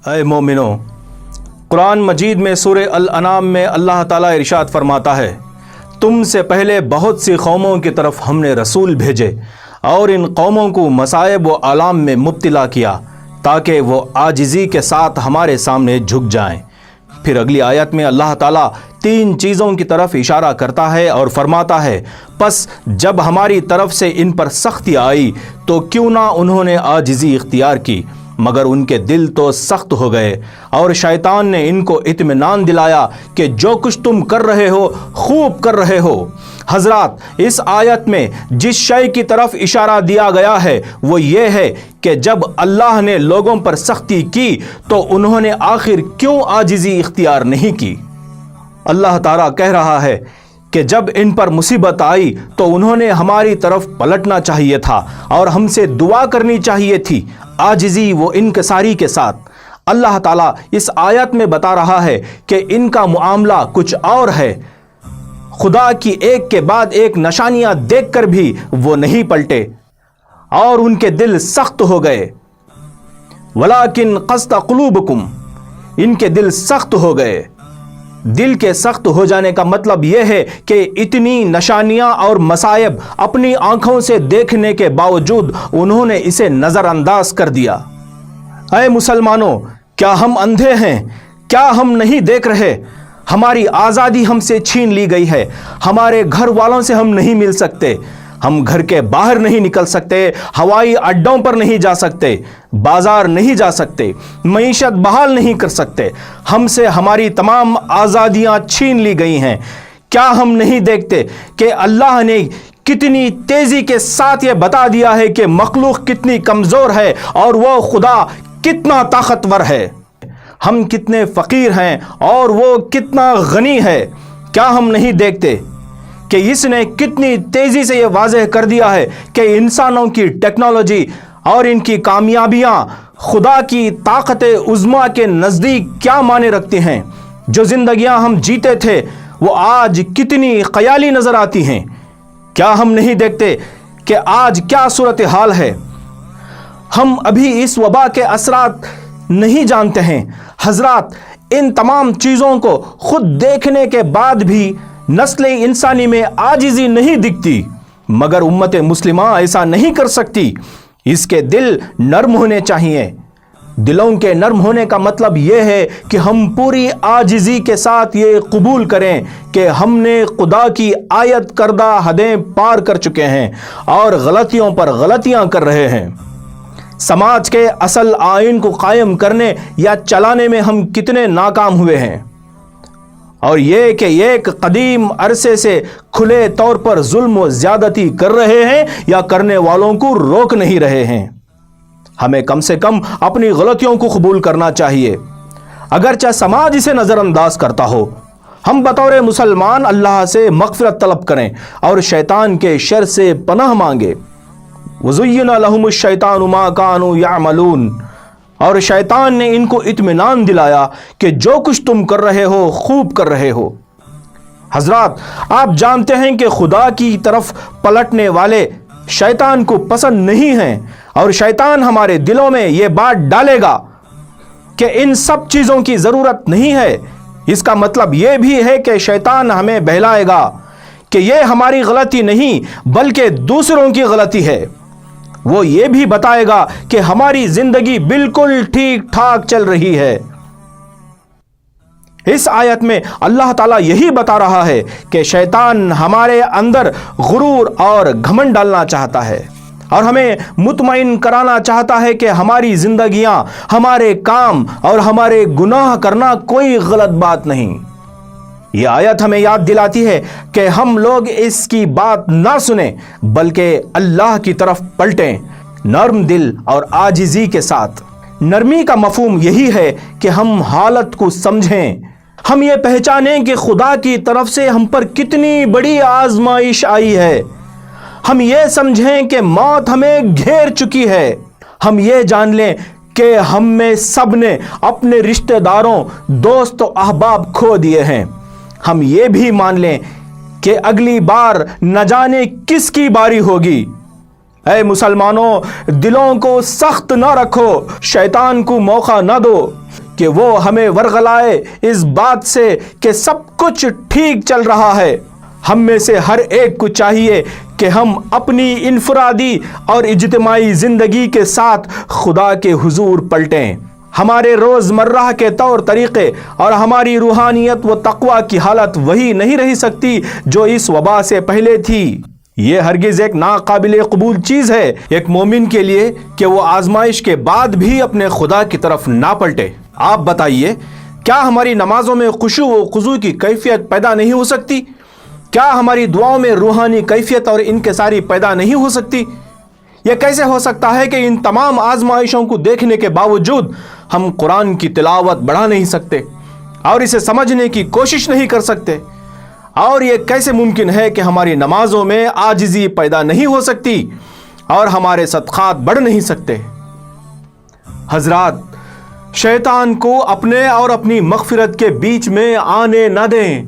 اے مومنو، قرآن مجید میں سورہ الانعام میں اللہ تعالیٰ ارشاد فرماتا ہے، تم سے پہلے بہت سی قوموں کی طرف ہم نے رسول بھیجے اور ان قوموں کو مصائب و آلام میں مبتلا کیا تاکہ وہ عاجزی کے ساتھ ہمارے سامنے جھک جائیں۔ پھر اگلی آیت میں اللہ تعالیٰ 3 چیزوں کی طرف اشارہ کرتا ہے اور فرماتا ہے، پس جب ہماری طرف سے ان پر سختی آئی تو کیوں نہ انہوں نے عاجزی اختیار کی، مگر ان کے دل تو سخت ہو گئے اور شیطان نے ان کو اطمینان دلایا کہ جو کچھ تم کر رہے ہو خوب کر رہے ہو۔ حضرات، اس آیت میں جس شے کی طرف اشارہ دیا گیا ہے وہ یہ ہے کہ جب اللہ نے لوگوں پر سختی کی تو انہوں نے آخر کیوں عاجزی اختیار نہیں کی؟ اللہ تعالیٰ کہہ رہا ہے کہ جب ان پر مصیبت آئی تو انہوں نے ہماری طرف پلٹنا چاہیے تھا اور ہم سے دعا کرنی چاہیے تھی، عاجزی و انکساری کے ساتھ۔ اللہ تعالیٰ اس آیت میں بتا رہا ہے کہ ان کا معاملہ کچھ اور ہے۔ خدا کی ایک کے بعد ایک نشانیاں دیکھ کر بھی وہ نہیں پلٹے اور ان کے دل سخت ہو گئے۔ وَلَٰكِنْ قَسْتَ قُلُوبُكُمْ، ان کے دل سخت ہو گئے۔ دل کے سخت ہو جانے کا مطلب یہ ہے کہ اتنی نشانیاں اور مصائب اپنی آنکھوں سے دیکھنے کے باوجود انہوں نے اسے نظر انداز کر دیا۔ اے مسلمانوں، کیا ہم اندھے ہیں؟ کیا ہم نہیں دیکھ رہے؟ ہماری آزادی ہم سے چھین لی گئی ہے، ہمارے گھر والوں سے ہم نہیں مل سکتے، ہم گھر کے باہر نہیں نکل سکتے، ہوائی اڈوں پر نہیں جا سکتے، بازار نہیں جا سکتے، معیشت بحال نہیں کر سکتے، ہم سے ہماری تمام آزادیاں چھین لی گئی ہیں۔ کیا ہم نہیں دیکھتے کہ اللہ نے کتنی تیزی کے ساتھ یہ بتا دیا ہے کہ مخلوق کتنی کمزور ہے اور وہ خدا کتنا طاقتور ہے؟ ہم کتنے فقیر ہیں اور وہ کتنا غنی ہے؟ کیا ہم نہیں دیکھتے کہ اس نے کتنی تیزی سے یہ واضح کر دیا ہے کہ انسانوں کی ٹیکنالوجی اور ان کی کامیابیاں خدا کی طاقت عظمیٰ کے نزدیک کیا معنی رکھتی ہیں؟ جو زندگیاں ہم جیتے تھے وہ آج کتنی خیالی نظر آتی ہیں۔ کیا ہم نہیں دیکھتے کہ آج کیا صورتحال ہے؟ ہم ابھی اس وبا کے اثرات نہیں جانتے ہیں۔ حضرات، ان تمام چیزوں کو خود دیکھنے کے بعد بھی نسل انسانی میں عاجزی نہیں دکھتی، مگر امت مسلمہ ایسا نہیں کر سکتی۔ اس کے دل نرم ہونے چاہیے۔ دلوں کے نرم ہونے کا مطلب یہ ہے کہ ہم پوری عاجزی کے ساتھ یہ قبول کریں کہ ہم نے خدا کی عائد کردہ حدیں پار کر چکے ہیں اور غلطیوں پر غلطیاں کر رہے ہیں۔ سماج کے اصل آئین کو قائم کرنے یا چلانے میں ہم کتنے ناکام ہوئے ہیں، اور یہ کہ ایک قدیم عرصے سے کھلے طور پر ظلم و زیادتی کر رہے ہیں یا کرنے والوں کو روک نہیں رہے ہیں۔ ہمیں کم سے کم اپنی غلطیوں کو قبول کرنا چاہیے، اگرچہ سماج اسے نظر انداز کرتا ہو۔ ہم بطور مسلمان اللہ سے مغفرت طلب کریں اور شیطان کے شر سے پناہ مانگے۔ وَزُيِّنَ لَهُمُ الشَّيْطَانُ مَا كَانُوا يَعْمَلُونَ، اور شیطان نے ان کو اطمینان دلایا کہ جو کچھ تم کر رہے ہو خوب کر رہے ہو۔ حضرات، آپ جانتے ہیں کہ خدا کی طرف پلٹنے والے شیطان کو پسند نہیں ہیں، اور شیطان ہمارے دلوں میں یہ بات ڈالے گا کہ ان سب چیزوں کی ضرورت نہیں ہے۔ اس کا مطلب یہ بھی ہے کہ شیطان ہمیں بہلائے گا کہ یہ ہماری غلطی نہیں بلکہ دوسروں کی غلطی ہے۔ وہ یہ بھی بتائے گا کہ ہماری زندگی بالکل ٹھیک ٹھاک چل رہی ہے۔ اس آیت میں اللہ تعالیٰ یہی بتا رہا ہے کہ شیطان ہمارے اندر غرور اور گھمنڈ ڈالنا چاہتا ہے اور ہمیں مطمئن کرانا چاہتا ہے کہ ہماری زندگیاں، ہمارے کام اور ہمارے گناہ کرنا کوئی غلط بات نہیں۔ یہ آیت ہمیں یاد دلاتی ہے کہ ہم لوگ اس کی بات نہ سنیں بلکہ اللہ کی طرف پلٹیں، نرم دل اور عاجزی کے ساتھ۔ نرمی کا مفہوم یہی ہے کہ ہم حالت کو سمجھیں، ہم یہ پہچانیں کہ خدا کی طرف سے ہم پر کتنی بڑی آزمائش آئی ہے، ہم یہ سمجھیں کہ موت ہمیں گھیر چکی ہے، ہم یہ جان لیں کہ ہم میں سب نے اپنے رشتہ داروں، دوست و احباب کھو دیے ہیں، ہم یہ بھی مان لیں کہ اگلی بار نہ جانے کس کی باری ہوگی، اے مسلمانوں، دلوں کو سخت نہ رکھو، شیطان کو موقع نہ دو کہ وہ ہمیں ورغلائے اس بات سے کہ سب کچھ ٹھیک چل رہا ہے۔ ہم میں سے ہر ایک کو چاہیے کہ ہم اپنی انفرادی اور اجتماعی زندگی کے ساتھ خدا کے حضور پلٹیں۔ ہمارے روزمرہ کے طور طریقے اور ہماری روحانیت و تقوی کی حالت وہی نہیں رہ سکتی جو اس وبا سے پہلے تھی۔ یہ ہرگز ایک ناقابل قبول چیز ہے ایک مومن کے لیے کہ وہ آزمائش کے بعد بھی اپنے خدا کی طرف نہ پلٹے۔ آپ بتائیے، کیا ہماری نمازوں میں خشوع و خضوع کی کیفیت پیدا نہیں ہو سکتی؟ کیا ہماری دعاؤں میں روحانی کیفیت اور انکساری پیدا نہیں ہو سکتی؟ یہ کیسے ہو سکتا ہے کہ ان تمام آزمائشوں کو دیکھنے کے باوجود ہم قرآن کی تلاوت بڑھا نہیں سکتے اور اسے سمجھنے کی کوشش نہیں کر سکتے؟ اور یہ کیسے ممکن ہے کہ ہماری نمازوں میں عاجزی پیدا نہیں ہو سکتی اور ہمارے صدقات بڑھ نہیں سکتے؟ حضرات، شیطان کو اپنے اور اپنی مغفرت کے بیچ میں آنے نہ دیں۔